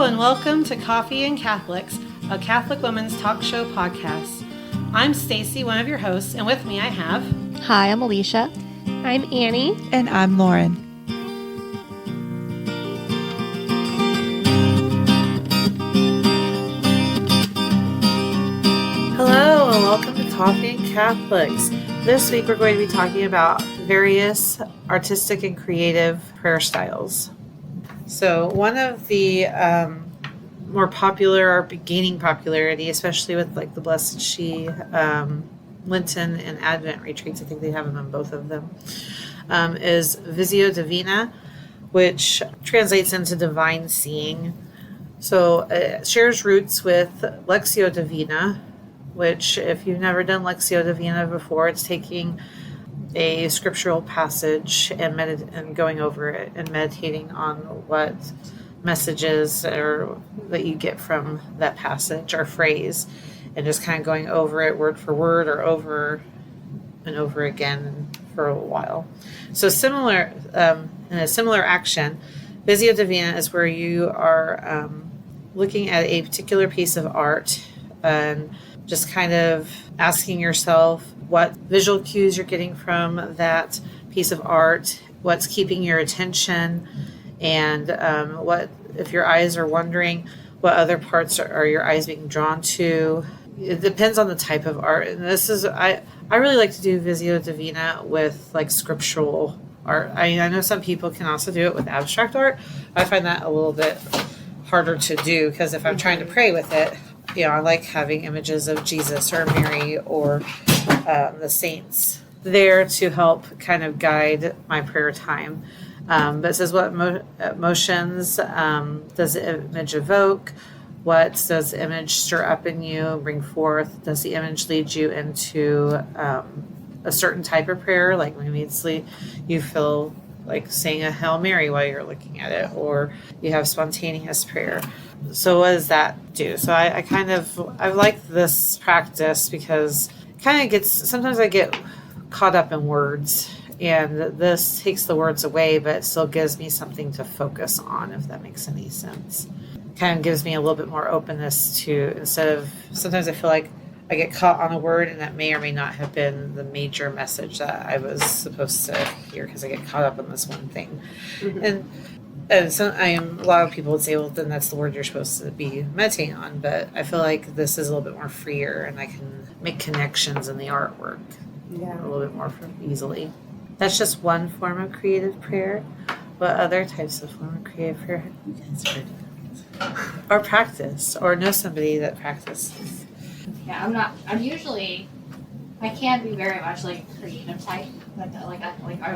Hello and welcome to Coffee and Catholics, a Catholic women's talk show podcast. I'm Stacy, one of your hosts, and with me I have... Hi, I'm Alisha. I'm Annie. And I'm Lauren. Hello and welcome to Coffee and Catholics. This week we're going to be talking about various artistic and creative prayer styles. So one of the more popular or gaining popularity, especially with like the Blessed She, Lenten and Advent retreats, I think they have them on both of them, is Visio Divina, which translates into divine seeing. So it shares roots with Lectio Divina, which if you've never done Lectio Divina before, it's taking a scriptural passage and going over it and meditating on what messages that you get from that passage or phrase, and just kind of going over it word for word or over and over again for a while. So similar in a similar action, Visio Divina is where you are looking at a particular piece of art and just kind of asking yourself what visual cues you're getting from that piece of art, what's keeping your attention, and what, if your eyes are wandering, what other parts are your eyes being drawn to. It depends on the type of art. And this is, I really like to do Visio Divina with like scriptural art. I know some people can also do it with abstract art. I find that a little bit harder to do because if I'm trying to pray with it, I like having images of Jesus or Mary or the saints there to help kind of guide my prayer time. But it says what emotions does the image evoke? What does the image stir up in you, bring forth? Does the image lead you into a certain type of prayer? Like maybe you feel like saying a Hail Mary while you're looking at it, or you have spontaneous prayer. So what does that do? So I like this practice because sometimes I get caught up in words, and this takes the words away, but it still gives me something to focus on, if that makes any sense. Kind of gives me a little bit more openness to, instead of, sometimes I feel like I get caught on a word and that may or may not have been the major message that I was supposed to hear because I get caught up on this one thing. Mm-hmm. And so a lot of people would say, well, then that's the word you're supposed to be meditating on. But I feel like this is a little bit more freer and I can make connections in the artwork a little bit more easily. That's just one form of creative prayer. What other types of form of creative prayer have you guys heard of? Or practice, or know somebody that practices? Yeah, I can be very much like a creative type, I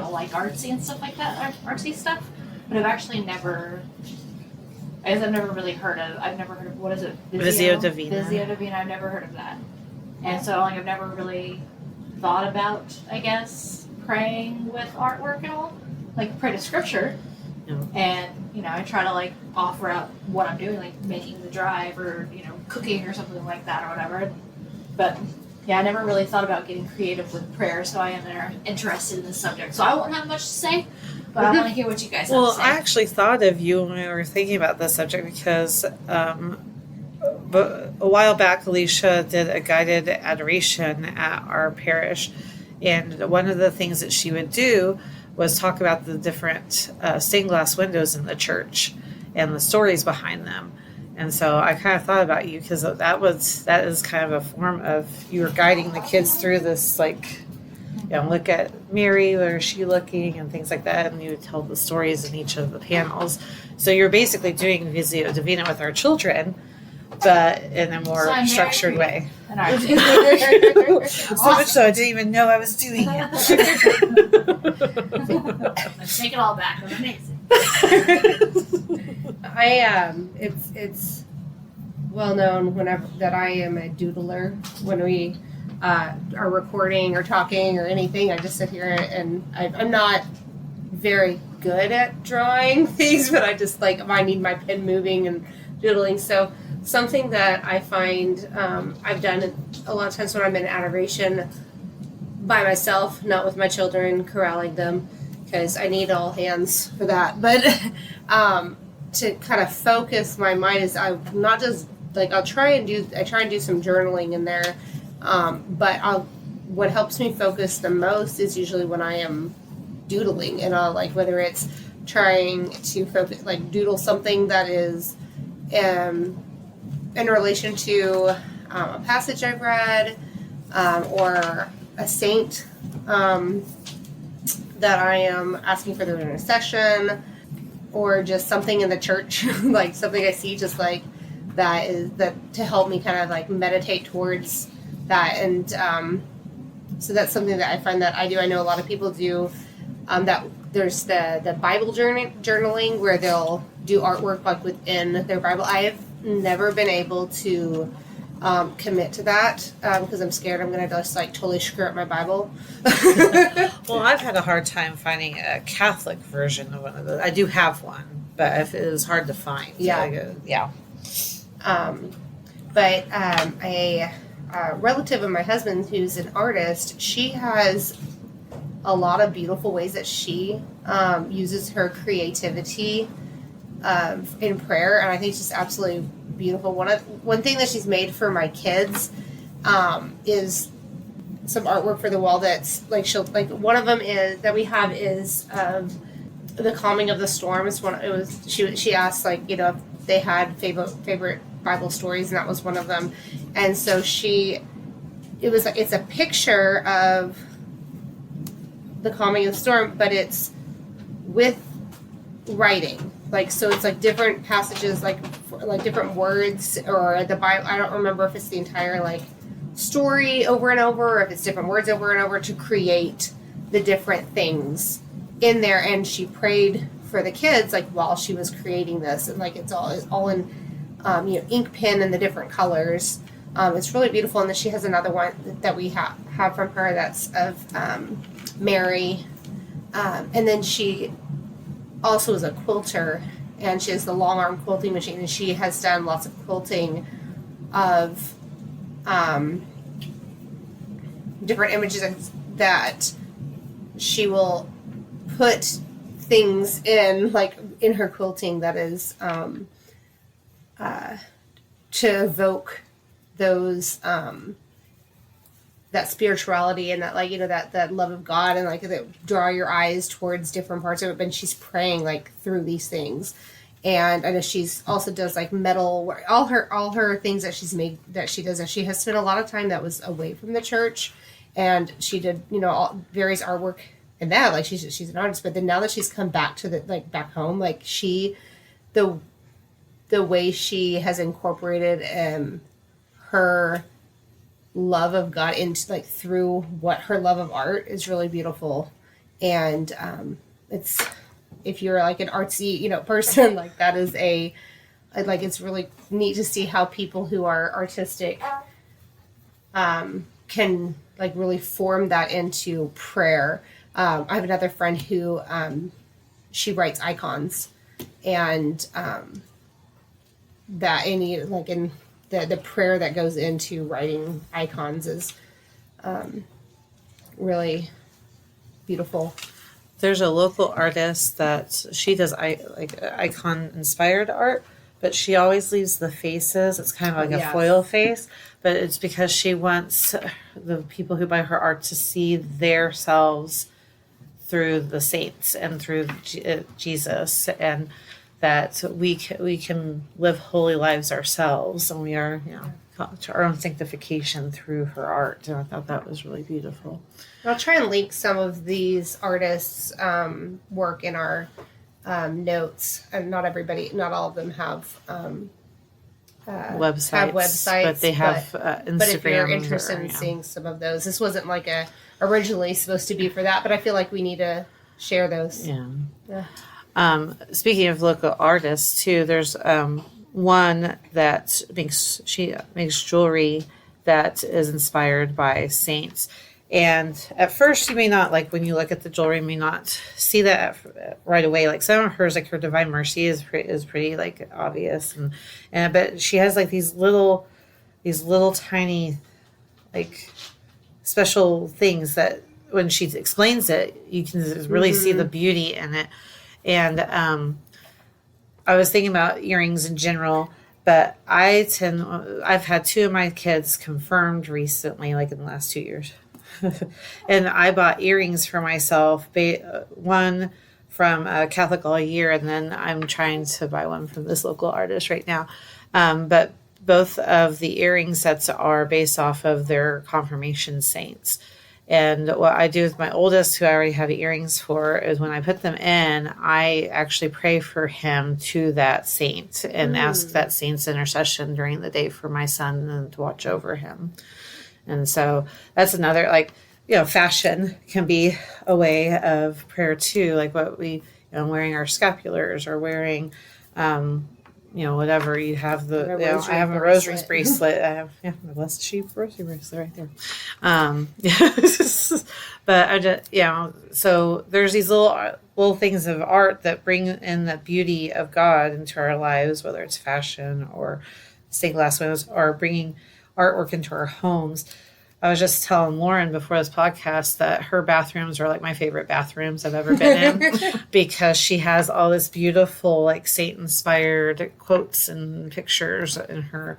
like artsy and stuff like that, artsy stuff. But I've never really heard of, what is it? Visio Divina. Visio Divina, I've never heard of that. And so I've never really thought about, I guess, praying with artwork at all. Like pray to scripture. No. And, I try to offer up what I'm doing, like making the drive or, cooking or something like that or whatever. But yeah, I never really thought about getting creative with prayer, so I am interested in this subject. So I won't have much to say, but I want to hear what you guys have to say. Well, I actually thought of you when we were thinking about this subject because but a while back, Alisha did a guided adoration at our parish. And one of the things that she would do was talk about the different stained glass windows in the church and the stories behind them. And so I kind of thought about you because that is kind of a form of, you were guiding the kids through this, look at Mary, where is she looking, and things like that. And you would tell the stories in each of the panels. So you're basically doing Visio Divina with our children, but in a more structured way. So much so I didn't even know I was doing it. Let's take it all back. It was amazing. It's well known that I am a doodler. When we are recording or talking or anything, I just sit here and I'm not very good at drawing things, but I just I need my pen moving and doodling. So something that I find I've done a lot of times when I'm in adoration by myself, not with my children, corralling them, because I need all hands for that. But to kind of focus my mind is I'm not just like I try and do some journaling in there, but what helps me focus the most is usually when I am doodling, and I'll like whether it's trying to focus like doodle something that is in relation to a passage I've read, or a saint that I am asking for their intercession, or just something in the church, like something I see just like that to help me kind of like meditate towards that. And so that's something that I find that I do. I know a lot of people do that. There's the Bible journaling where they'll do artwork like within their Bible. I have never been able to commit to that because I'm scared I'm going to just like totally screw up my Bible. Well, I've had a hard time finding a Catholic version of one of those. I do have one, but if it was hard to find. Yeah. But a relative of my husband who's an artist, she has a lot of beautiful ways that she uses her creativity in prayer, and I think it's just absolutely beautiful. One thing that she's made for my kids is some artwork for the wall that's like one of them is that we have is the calming of the storm. She asked like if they had favorite Bible stories, and that was one of them. And so it's a picture of the calming of the storm, but it's with writing. Like, so it's like different passages, like different words, or the Bible. I don't remember if it's the entire like story over and over, or if it's different words over and over to create the different things in there. And she prayed for the kids like while she was creating this, and like it's all in ink pen and the different colors. It's really beautiful. And then she has another one that we have from her that's of Mary, and then she also is a quilter, and she has the long arm quilting machine, and she has done lots of quilting of different images that she will put things in, like in her quilting that is to evoke those that spirituality and that, like, that love of God, and like that draw your eyes towards different parts of it. But she's praying like through these things. And I know she's also does like metal, all her things that she's made, that she does. And she has spent a lot of time that was away from the church, and she did, various artwork and that, like she's an artist. But then now that she's come back to back home, like the way she has incorporated her love of God into like through what her love of art is really beautiful. And it's, if you're like an artsy person, like that is it's really neat to see how people who are artistic can like really form that into prayer. I have another friend who she writes icons, and that any like in the prayer that goes into writing icons is really beautiful. There's a local artist that she does icon inspired art, but she always leaves the faces. It's kind of like a foil face, but it's because she wants the people who buy her art to see themselves through the saints and through Jesus, and that we can live holy lives ourselves, and we are to our own sanctification through her art. And I thought that was really beautiful. I'll try and link some of these artists' work in our notes. And not all of them have websites, but they have Instagram. But if you're interested in seeing some of those, this wasn't like originally supposed to be for that, but I feel like we need to share those. Yeah. Speaking of local artists too, there's one that makes jewelry that is inspired by saints. And at first you may not, like when you look at the jewelry, you may not see that right away. Like some of hers, like her Divine Mercy is pretty like obvious, and but she has like these little tiny like special things that when she explains it, you can really see the beauty in it. And I was thinking about earrings in general, but I've had 2 of my kids confirmed recently, like in the last 2 years. And I bought earrings for myself, one from Catholic All Year, and then I'm trying to buy one from this local artist right now. But both of the earring sets are based off of their confirmation saints. And what I do with my oldest, who I already have earrings for, is when I put them in, I actually pray for him to that saint and ask that saint's intercession during the day for my son and to watch over him. And so that's another, fashion can be a way of prayer too. Like what wearing our scapulars or wearing, whatever you have I have a rosary bracelet. I have, my blessed sheep rosary bracelet right there. But so there's these little things of art that bring in the beauty of God into our lives, whether it's fashion or stained glass windows or bringing artwork into our homes. I was just telling Lauren before this podcast that her bathrooms are like my favorite bathrooms I've ever been in because she has all this beautiful, like saint-inspired quotes and pictures in her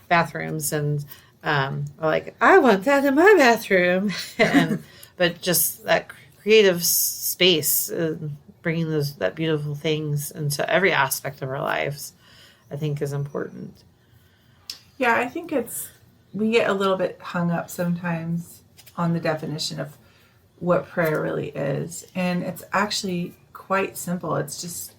bathrooms. And I want that in my bathroom. But just that creative space, bringing that beautiful things into every aspect of our lives, I think is important. Yeah, I think we get a little bit hung up sometimes on the definition of what prayer really is. And it's actually quite simple. It's just,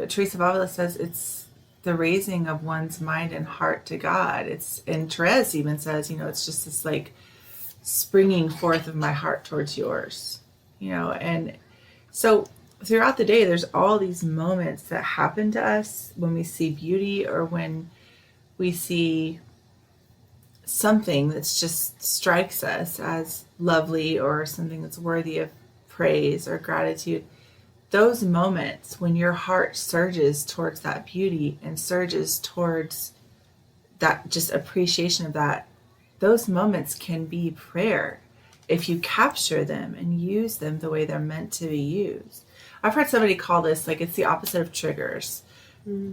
Teresa of Avila says it's the raising of one's mind and heart to God. And Therese even says, it's just this like springing forth of my heart towards yours, and so throughout the day, there's all these moments that happen to us when we see beauty or when we see something that's just strikes us as lovely or something that's worthy of praise or gratitude. Those moments when your heart surges towards that beauty and surges towards that just appreciation of that, those moments can be prayer if you capture them and use them the way they're meant to be used. I've heard somebody call this, like, it's the opposite of triggers,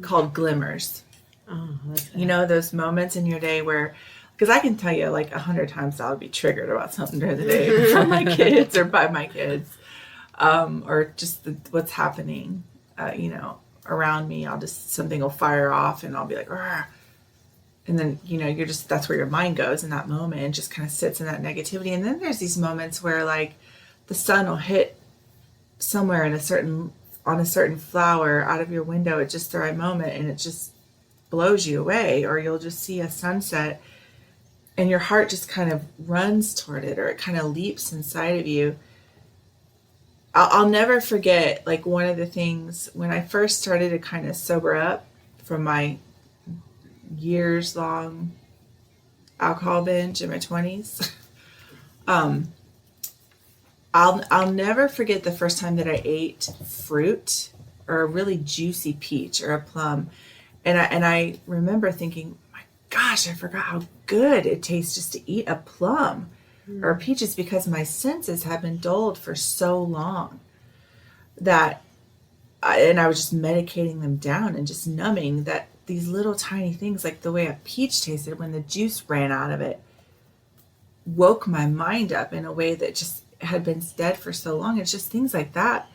called glimmers. Oh, okay. Those moments in your day where, because I can tell you like 100 times I'll be triggered about something during the day for my kids or by my kids, or just what's happening, around me. Something will fire off and I'll be like, "Argh." And then, that's where your mind goes in that moment and just kind of sits in that negativity. And then there's these moments where like the sun will hit somewhere on a certain flower out of your window at just the right moment and it just blows you away, or you'll just see a sunset and your heart just kind of runs toward it, or it kind of leaps inside of you. I'll never forget, like, one of the things when I first started to kind of sober up from my years-long alcohol binge in my 20s. I'll never forget the first time that I ate fruit or a really juicy peach or a plum. And I remember thinking, my gosh, I forgot how good it tastes just to eat a plum or peaches, because my senses have been dulled for so long that I was just medicating them down and just numbing that these little tiny things, like the way a peach tasted when the juice ran out of it, woke my mind up in a way that just had been dead for so long. It's just things like that.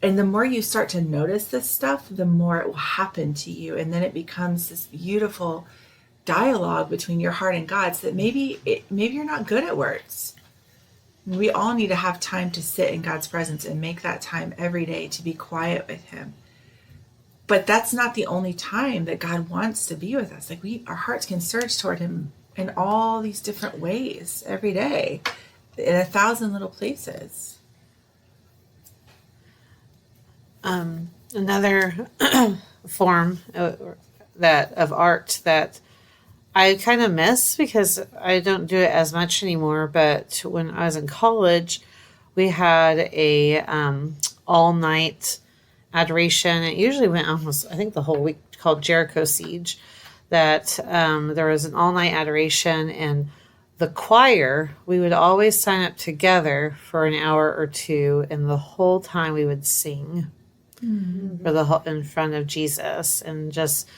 And the more you start to notice this stuff, the more it will happen to you. And then it becomes this beautiful dialogue between your heart and God, so that maybe you're not good at words. We all need to have time to sit in God's presence and make that time every day to be quiet with him. But that's not the only time that God wants to be with us. Like, our hearts can surge toward him in all these different ways every day, in 1,000 little places. Another form of art that I kind of miss, because I don't do it as much anymore, but when I was in college, we had a all-night adoration. It usually went almost, I think, the whole week, called Jericho Siege, that there was an all-night adoration, and the choir, we would always sign up together for an hour or two, and the whole time we would sing. for the whole, in front of Jesus, and just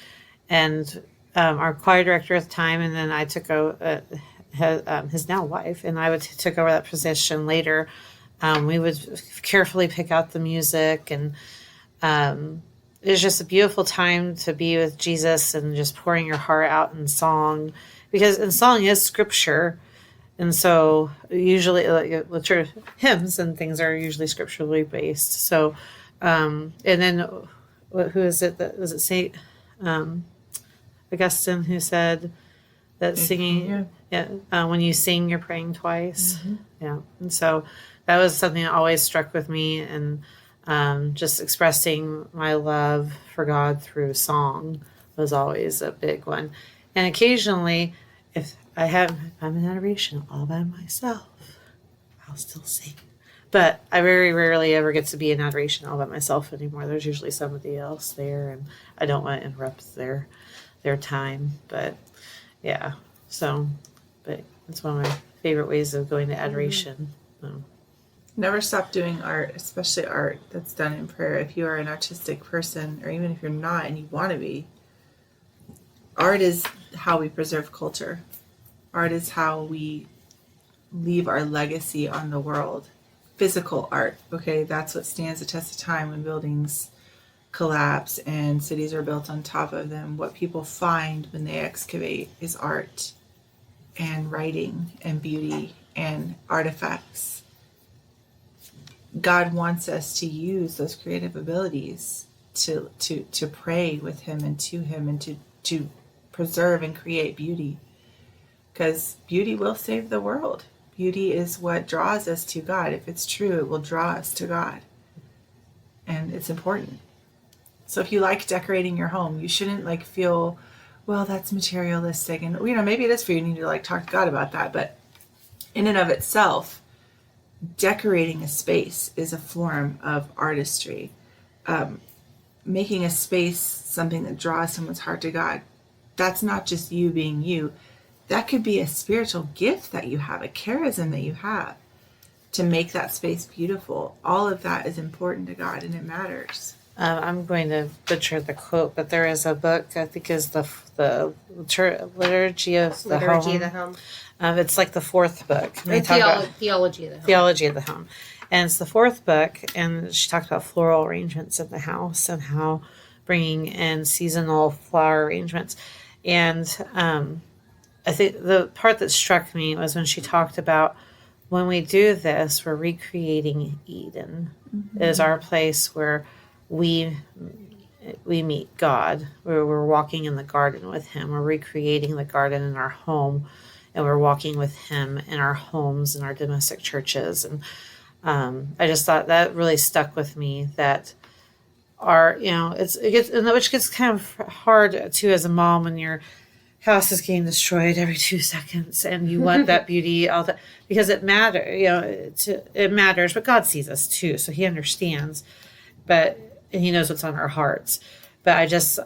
our choir director at the time, and then I took over his now wife, and I took over that position later. We would carefully pick out the music, and it was just a beautiful time to be with Jesus and just pouring your heart out in song, because song is scripture. And so usually hymns and things are usually scripturally based. So, and then who is it that was it Saint Augustine who said that singing, when you sing, you're praying twice. Mm-hmm. Yeah. And so that was something that always struck with me, and just expressing my love for God through song was always a big one. And occasionally, if I'm in adoration all by myself, I'll still sing. But I very rarely ever get to be in adoration all by myself anymore. There's usually somebody else there, and I don't want to interrupt their time. But yeah, but it's one of my favorite ways of going to adoration. Mm-hmm. Never stop doing art, especially art that's done in prayer. If you are an artistic person, or even if you're not and you want to be, art is how we preserve culture. Art is how we leave our legacy on the world. Physical art, okay, that's what stands the test of time when buildings collapse and cities are built on top of them. What people find when they excavate is art and writing and beauty and artifacts. God wants us to use those creative abilities to pray with him and to him, and to preserve and create beauty. Because beauty will save the world. Beauty is what draws us to God. If it's true, it will draw us to God. And it's important. So if you like decorating your home, you shouldn't feel, well, that's materialistic. And, maybe it is for you. You need to talk to God about that. But in and of itself, decorating a space is a form of artistry. Making a space something that draws someone's heart to God. That's not just you being you. That could be a spiritual gift that you have, a charism that you have to make that space beautiful. All of that is important to God, and it matters. I'm going to butcher the quote, but there is a book, I think is the Liturgy of the Home. It's like the fourth book. Theology of the Home. Theology of the Home. And it's the fourth book, and she talked about floral arrangements in the house and how bringing in seasonal flower arrangements. And I think the part that struck me was when she talked about, when we do this, we're recreating Eden. Mm-hmm. It is our place where we meet God, where we're walking in the garden with him. We're recreating the garden in our home, and we're walking with him in our homes and our domestic churches. And I just thought that really stuck with me, that which gets kind of hard too as a mom when your house is getting destroyed every 2 seconds, and you want that beauty, all that, because it matters. It matters, but God sees us too, so he understands, and he knows what's on our hearts. But I just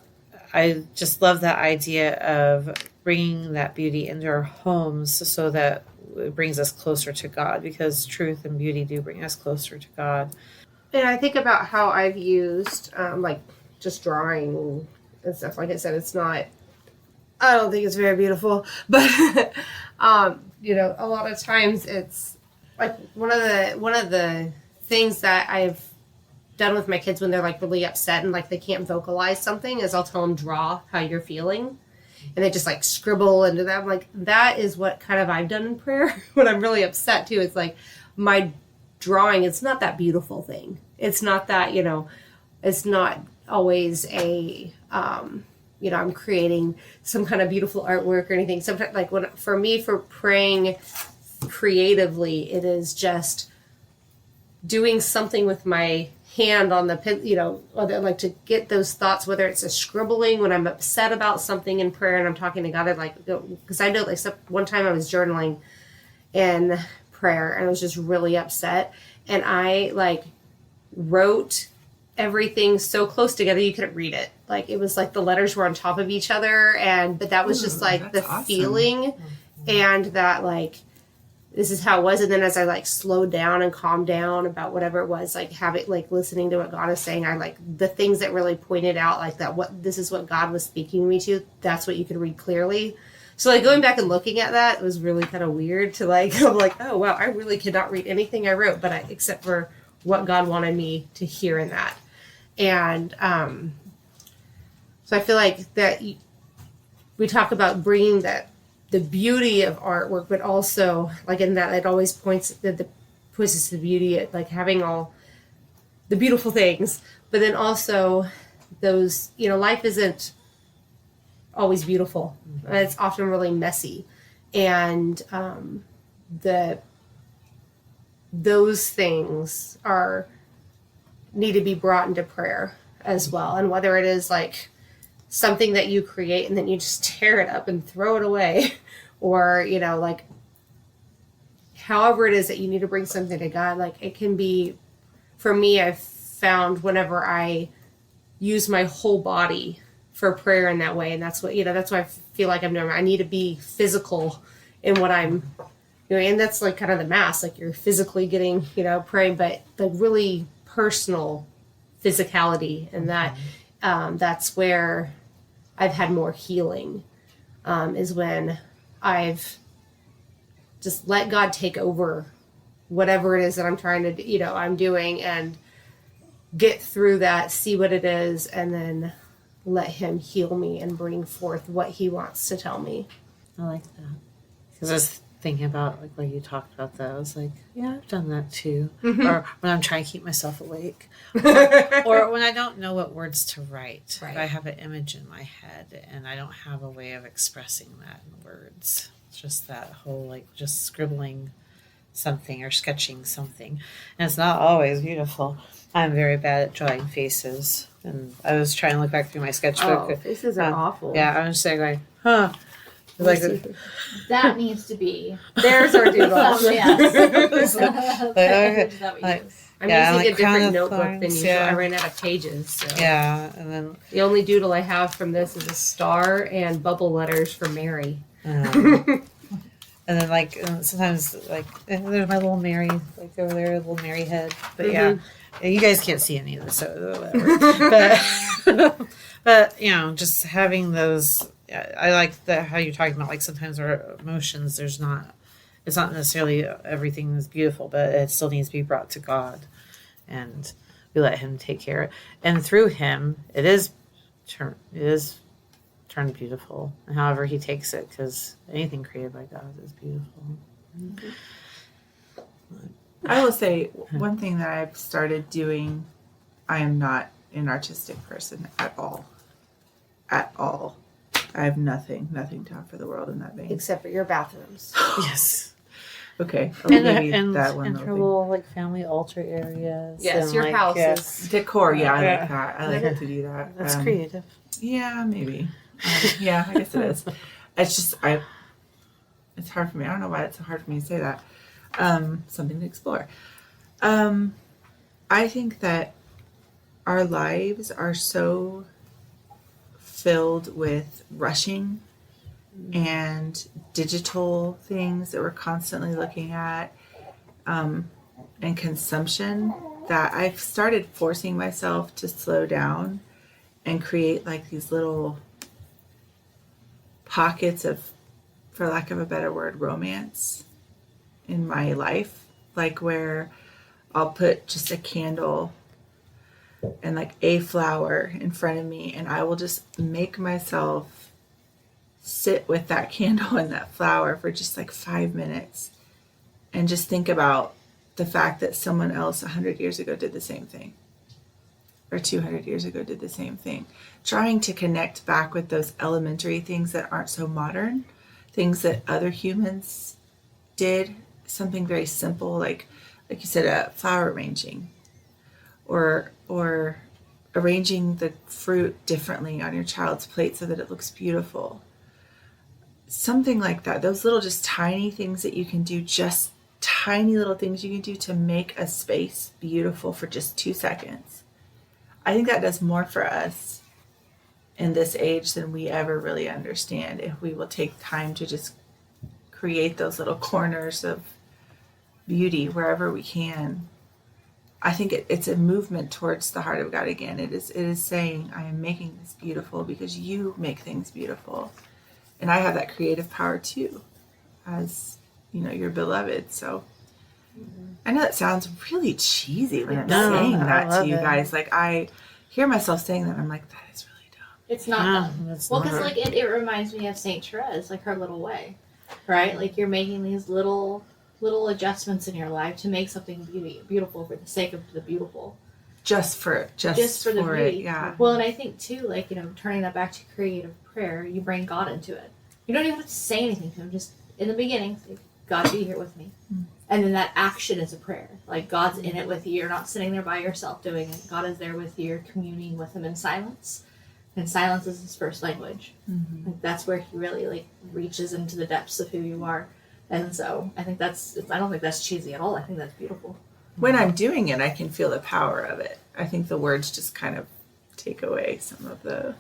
love that idea of bringing that beauty into our homes, so that it brings us closer to God, because truth and beauty do bring us closer to God. And I think about how I've used just drawing and stuff. Like I said, I don't think it's very beautiful, but a lot of times it's like one of the things that I've done with my kids when they're really upset and they can't vocalize something is I'll tell them, draw how you're feeling, and they just scribble into that. I'm like, that is what kind of I've done in prayer when I'm really upset too. It's my drawing, it's not that beautiful thing. It's not that, it's not always a I'm creating some kind of beautiful artwork or anything. Sometimes, for praying creatively, it is just doing something with my hand on the pen, to get those thoughts, whether it's a scribbling when I'm upset about something in prayer and I'm talking to God. Because I know, one time I was journaling in prayer and I was just really upset, and I wrote everything so close together you couldn't read it. It was the letters were on top of each other, but that was just the awesome feeling, and that this is how it was. And then as I like slowed down and calmed down about whatever it was, like listening to what God is saying, I like the things that really pointed out like that, this is what God was speaking to me to, that's what you could read clearly. So like going back and looking at that, it was really kind of weird to like, I'm like, oh wow, I really could not read anything I wrote, except for what God wanted me to hear in that. And so I feel like that we talk about bringing the beauty of artwork, but also like in that it always points us to the beauty of like having all the beautiful things, but then also those, life isn't always beautiful. It's often really messy, and those things need to be brought into prayer as well. And whether it is like something that you create and then you just tear it up and throw it away, or like however it is that you need to bring something to God, like it can be, for me, I've found whenever I use my whole body for prayer in that way, and that's what that's why I feel like I need to be physical in what I'm doing, and that's like kind of the mass, like you're physically getting praying, but the really personal physicality, and that's where I've had more healing, is when I've just let God take over whatever it is that I'm trying to I'm doing, and get through that, see what it is, and then let him heal me and bring forth what he wants to tell me. I like that. Because I was thinking about, like, when you talked about that, I was like, yeah, I've done that too. Mm-hmm. Or when I'm trying to keep myself awake. Or when I don't know what words to write. Right. I have an image in my head and I don't have a way of expressing that in words. It's just that whole, like, just scribbling something or sketching something. And it's not always beautiful. I'm very bad at drawing faces. And I was trying to look back through my sketchbook. Oh, faces are awful. Yeah, I was just like, huh. Like that needs to be. There's our doodle. Yes. I'm using a different notebook than usual. I ran out of pages. So. Yeah, and then the only doodle I have from this is a star and bubble letters for Mary. And then, like, sometimes, like, there's my little Mary, like, over there, little Mary head. But yeah, you guys can't see any of this, so whatever. but just having those. I like how you're talking about, like, sometimes our emotions, it's not necessarily everything is beautiful, but it still needs to be brought to God, and we let him take care of it. And through him, it is turned beautiful, and however he takes it, because anything created by God is beautiful. Mm-hmm. I will say one thing that I've started doing, I am not an artistic person at all. I have nothing to offer the world in that vein. Except for your bathrooms. Yes. Okay. And that one her little, like, family altar areas. Yes, and, your like, houses. Decor, yeah, I like that. I like to do that. That's creative. Yeah, maybe. Yeah, I guess it is. It's just, it's hard for me. I don't know why it's so hard for me to say that. Something to explore. I think that our lives are so filled with rushing and digital things that we're constantly looking at, and consumption, that I've started forcing myself to slow down and create, like, these little pockets of, for lack of a better word, romance in my life, like where I'll put just a candle and, like, a flower in front of me, and I will just make myself sit with that candle and that flower for just like 5 minutes and just think about the fact that someone else 100 years ago did the same thing, or 200 years ago did the same thing. Trying to connect back with those elementary things that aren't so modern, things that other humans did, something very simple, like you said, flower arranging, or arranging the fruit differently on your child's plate so that it looks beautiful. Something like that. Those little, just tiny things that you can do, just tiny little things you can do to make a space beautiful for just 2 seconds. I think that does more for us in this age than we ever really understand, if we will take time to just create those little corners of beauty wherever we can. I think it's a movement towards the heart of God again. It is saying, I am making this beautiful because you make things beautiful. And I have that creative power too, as, your beloved. So I know that sounds really cheesy when I'm saying that to you guys. Like, I hear myself saying that. I'm like, that is really dumb. It's not dumb. Well, because like it reminds me of Saint Therese, like her little way, right? Like you're making these little adjustments in your life to make something beautiful for the sake of the beautiful. Just for the beauty. Yeah. Well, and I think too, like, turning that back to creative prayer, you bring God into it. You don't even have to say anything to him. Just in the beginning, say, God, be here with me. And then that action is a prayer. Like God's in it with you. You're not sitting there by yourself doing it. God is there with you. You're communing with him in silence. And silence is his first language. Mm-hmm. Like that's where he really like reaches into the depths of who you are. And so I think I don't think that's cheesy at all. I think that's beautiful. When I'm doing it, I can feel the power of it. I think the words just kind of take away some of the,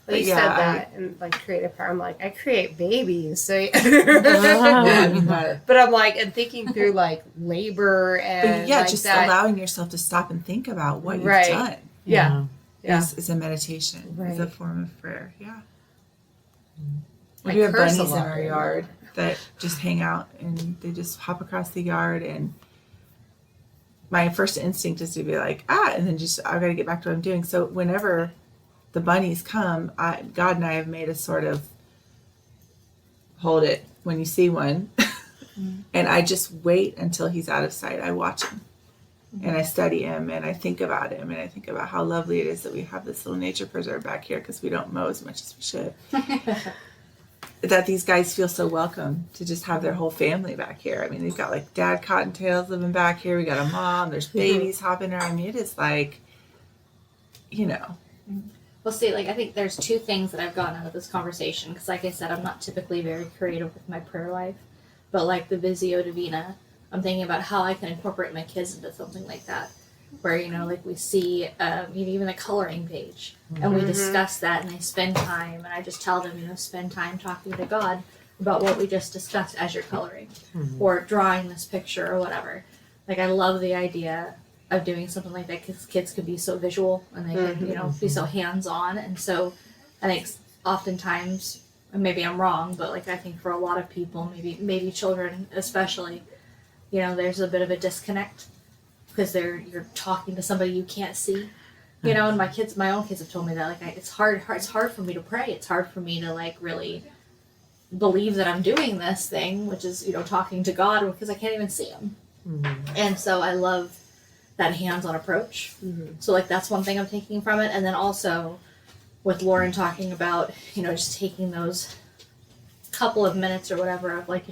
But you said that and like creative power. I'm like, I create babies. So, but I'm like, and thinking through like labor and like just that. Allowing yourself to stop and think about what you've done. Yeah. Is a meditation. Right. Is a form of prayer. Yeah. We have bunnies in our yard that just hang out and they just hop across the yard, and my first instinct is to be like, and then just I've got to get back to what I'm doing. So whenever the bunnies come, God and I have made a sort of hold it when you see one, and I just wait until he's out of sight. I watch him, and I study him, and I think about him, and I think about how lovely it is that we have this little nature preserve back here because we don't mow as much as we should. That these guys feel so welcome to just have their whole family back here. I mean, they've got like Dad Cottontails living back here. We got a mom. There's babies hopping around. I mean, it is like, Well, see, like I think there's two things that I've gotten out of this conversation because, like I said, I'm not typically very creative with my prayer life, but like the Visio Divina, I'm thinking about how I can incorporate my kids into something like that, where like we see even a coloring page, and we discuss that, and they spend time, and I just tell them, spend time talking to God about what we just discussed as you're coloring, or drawing this picture or whatever. Like I love the idea of doing something like that because kids can be so visual and they can be so hands-on, and so I think oftentimes, and maybe I'm wrong, but like I think for a lot of people, maybe children especially, there's a bit of a disconnect because you're talking to somebody you can't see, and my own kids have told me that like it's hard for me to pray. It's hard for me to like really believe that I'm doing this thing, which is talking to God, because I can't even see him. And so I love that hands-on approach. So like that's one thing I'm taking from it. And then also with Lauren talking about just taking those couple of minutes or whatever of like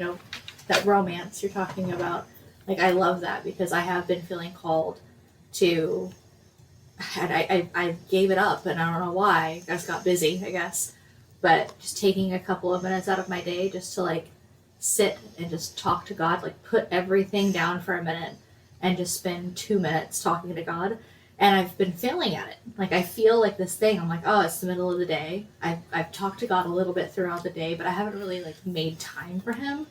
that romance you're talking about. Like I love that because I have been feeling called to, and I gave it up, and I don't know why. I just got busy, I guess. But just taking a couple of minutes out of my day just to like sit and just talk to God, like put everything down for a minute and just spend 2 minutes talking to God. And I've been failing at it. Like I feel like this thing, I'm like, oh, it's the middle of the day. I've talked to God a little bit throughout the day, but I haven't really like made time for him.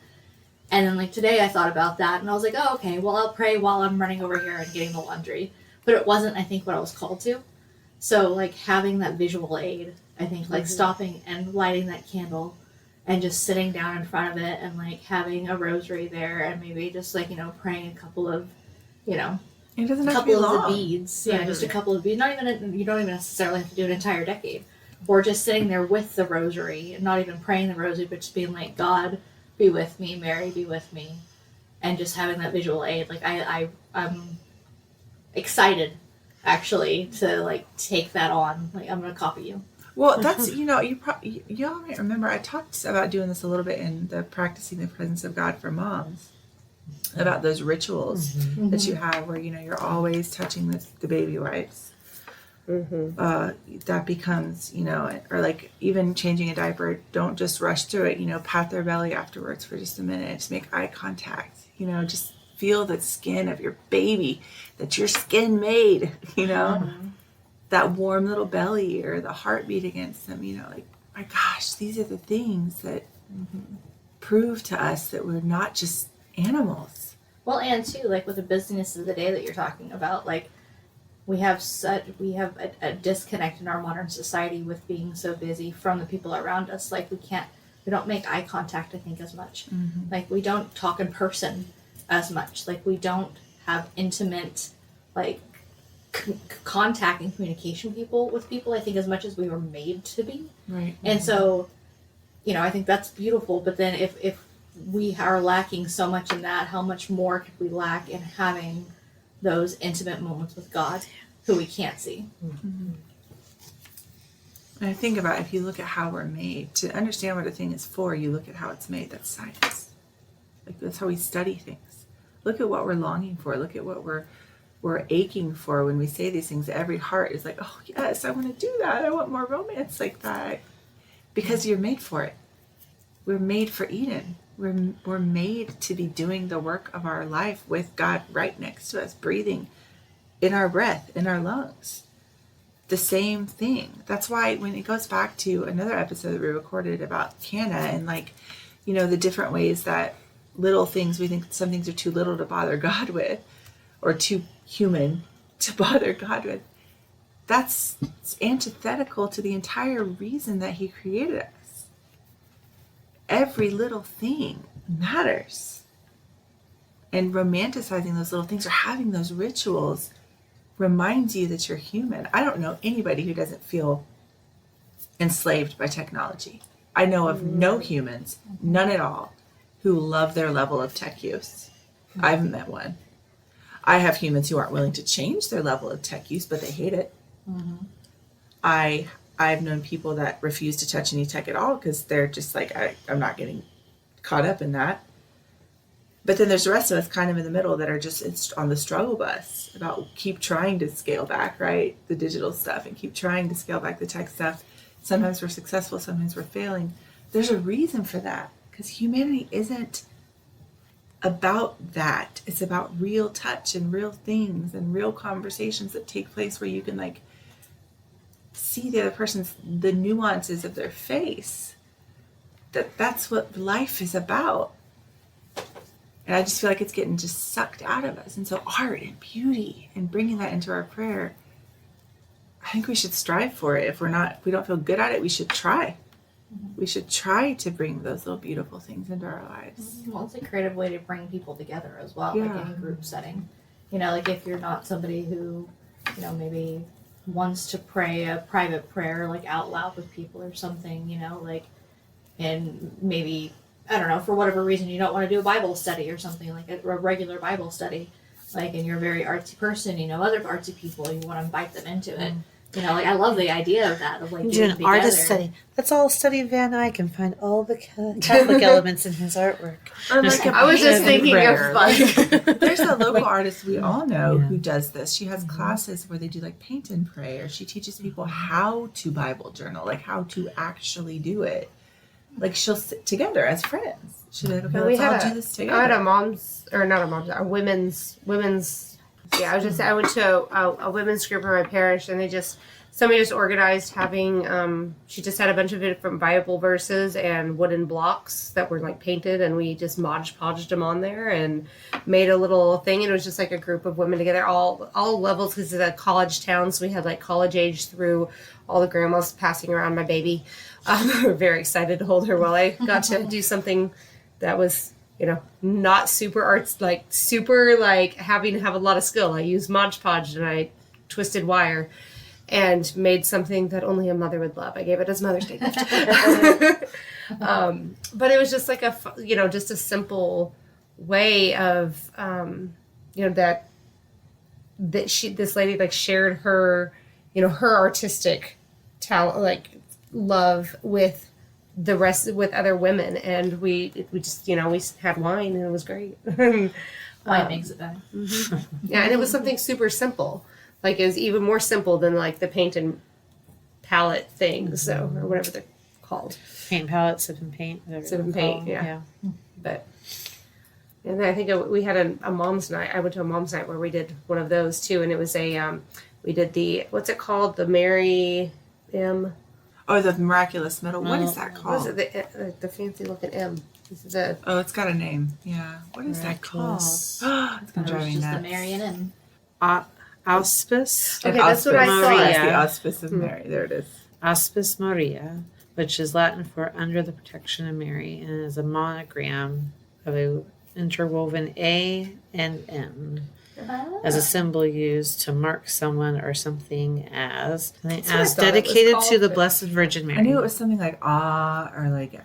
And then like today I thought about that and I was like, oh, okay, well, I'll pray while I'm running over here and getting the laundry. But it wasn't, I think, what I was called to. So like having that visual aid, I think like stopping and lighting that candle and just sitting down in front of it and like having a rosary there and maybe just like, praying a couple of, it doesn't have to be couple long. of the beads. Yeah, just a couple of beads. You don't even necessarily have to do an entire decade. Or just sitting there with the rosary and not even praying the rosary, but just being like, God, be with me, Mary, be with me, and just having that visual aid. Like I'm excited actually to like take that on. Like I'm gonna copy you. Well, that's y'all might remember I talked about doing this a little bit in the Practicing the Presence of God for Moms, about those rituals that you have where you're always touching the baby wipes. That becomes, or like even changing a diaper, don't just rush through it, pat their belly afterwards for just a minute, just make eye contact, just feel the skin of your baby that your skin made, that warm little belly or the heartbeat against them, like, my gosh, these are the things that prove to us that we're not just animals. Well, and too, like with the business of the day that you're talking about, like we have a disconnect in our modern society with being so busy from the people around us. Like we don't make eye contact, I think, as much. Mm-hmm. Like we don't talk in person as much. Like we don't have intimate, like contact and communication with people, I think, as much as we were made to be. Right. And so, I think that's beautiful. But then if we are lacking so much in that, how much more could we lack in having those intimate moments with God, who we can't see? Mm-hmm. And I think about, if you look at how we're made, to understand what a thing is for, you look at how it's made. That's science. Like, that's how we study things. Look at what we're longing for. Look at what we're aching for when we say these things. Every heart is like, oh yes, I want to do that. I want more romance like that. Because you're made for it. We're made for Eden. We're made to be doing the work of our life with God right next to us, breathing in our breath, in our lungs. The same thing. That's why when it goes back to another episode that we recorded about Canna and the different ways that little things, we think some things are too little to bother God with, or too human to bother God with. That's antithetical to the entire reason that he created us. Every little thing matters. And romanticizing those little things or having those rituals reminds you that you're human. I don't know anybody who doesn't feel enslaved by technology. I know of no humans, none at all, who love their level of tech use. I haven't met one. I have humans who aren't willing to change their level of tech use, but they hate it. Mm-hmm. I've known people that refuse to touch any tech at all because they're just like, I'm not getting caught up in that. But then there's the rest of us kind of in the middle that are just on the struggle bus about keep trying to scale back, right? The digital stuff, and keep trying to scale back the tech stuff. Sometimes we're successful, sometimes we're failing. There's a reason for that, because humanity isn't about that. It's about real touch and real things and real conversations that take place where you can see the other the nuances of their face. That's what life is about. And I just feel like it's getting just sucked out of us. And so art and beauty and bringing that into our prayer, I think we should strive for it. If we don't feel good at it, we should try. Mm-hmm. We should try to bring those little beautiful things into our lives. Well, it's a creative way to bring people together as well, yeah. Like in a group setting. If you're not somebody who, maybe wants to pray a private prayer, out loud with people or something, and maybe, I don't know, for whatever reason you don't want to do a Bible study or something, like a regular Bible study, and you're a very artsy person, other artsy people, you want to invite them into it. I love the idea of that, of do an artist study. Let's all study Van Eyck and find all the Catholic elements in his artwork. I was just thinking of there's a local artist we all know who does this. She has classes where they do paint and pray, or she teaches people how to Bible journal, how to actually do it. She'll sit together as friends. She'll be like, okay, let's all do this together. I had a women's. Yeah, I went to a women's group in my parish, and somebody just organized having. She just had a bunch of different Bible verses and wooden blocks that were painted, and we just Mod Podged them on there and made a little thing. And it was just a group of women together, all levels, because it's a college town, so we had college age through. All the grandmas passing around my baby. We were very excited to hold her while I got to do something that was, not super arts, having to have a lot of skill. I used Mod Podge and I twisted wire and made something that only a mother would love. I gave it as Mother's Day gift. But it was just just a simple way of, that this lady shared her, her artistic talent, love with the rest, with other women, and we just we had wine and it was great. Wine makes it better. Mm-hmm. Yeah, and it was something super simple. It was even more simple than the paint and palette things, or whatever they're called. Paint palette, sip and paint. Sip and paint, yeah. But and then I think we had a mom's night. I went to a mom's night where we did one of those too, and it was we did the, what's it called? The Mary M. Oh, the miraculous medal. What is that called? What is it? The fancy looking M. Oh, it's got a name. Yeah. What is that called? Miraculous. I'm driving just the nuts. Marian and Auspice. Okay, that's what I thought. Yes, Maria. the auspice of Mary. There it is. Auspice Maria, which is Latin for under the protection of Mary, and is a monogram of a interwoven A and M as a symbol used to mark someone or something as what I as thought it was dedicated called, to the but- Blessed Virgin Mary. I knew it was something like or like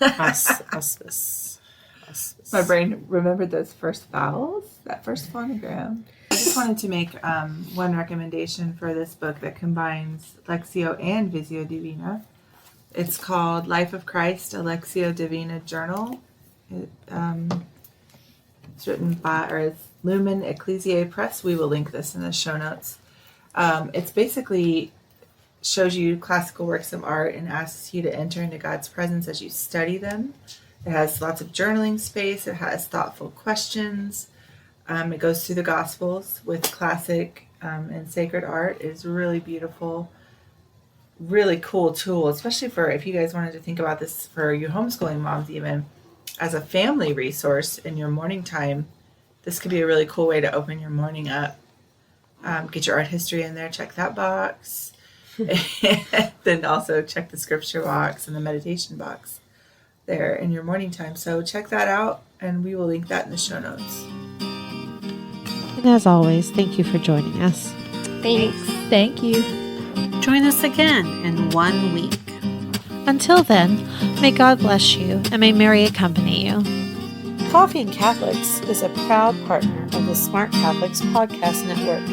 Auspice. Auspice. My brain remembered those first vowels, that first phonogram. I just wanted to make one recommendation for this book that combines Lectio and Visio Divina. It's called Life of Christ, a Lectio Divina Journal. It's written by, or it's Lumen Ecclesiae Press. We will link this in the show notes. It's basically shows you classical works of art and asks you to enter into God's presence as you study them. It has lots of journaling space. It has thoughtful questions. It goes through the Gospels with classic and sacred art. It's really beautiful, really cool tool, especially for if you guys wanted to think about this for your homeschooling moms, even as a family resource in your morning time. This could be a really cool way to open your morning up. Get your art history in there, check that box. Then also check the scripture box and the meditation box there in your morning time. So check that out, and we will link that in the show notes. And as always, thank you for joining us. Thanks. Thank you. Join us again in 1 week. Until then, may God bless you and may Mary accompany you. Coffee and Catholics is a proud partner of the Smart Catholics Podcast Network.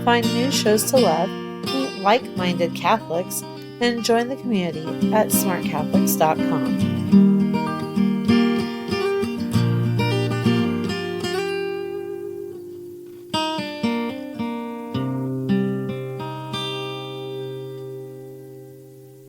Find new shows to love, meet like-minded Catholics, and join the community at smartcatholics.com.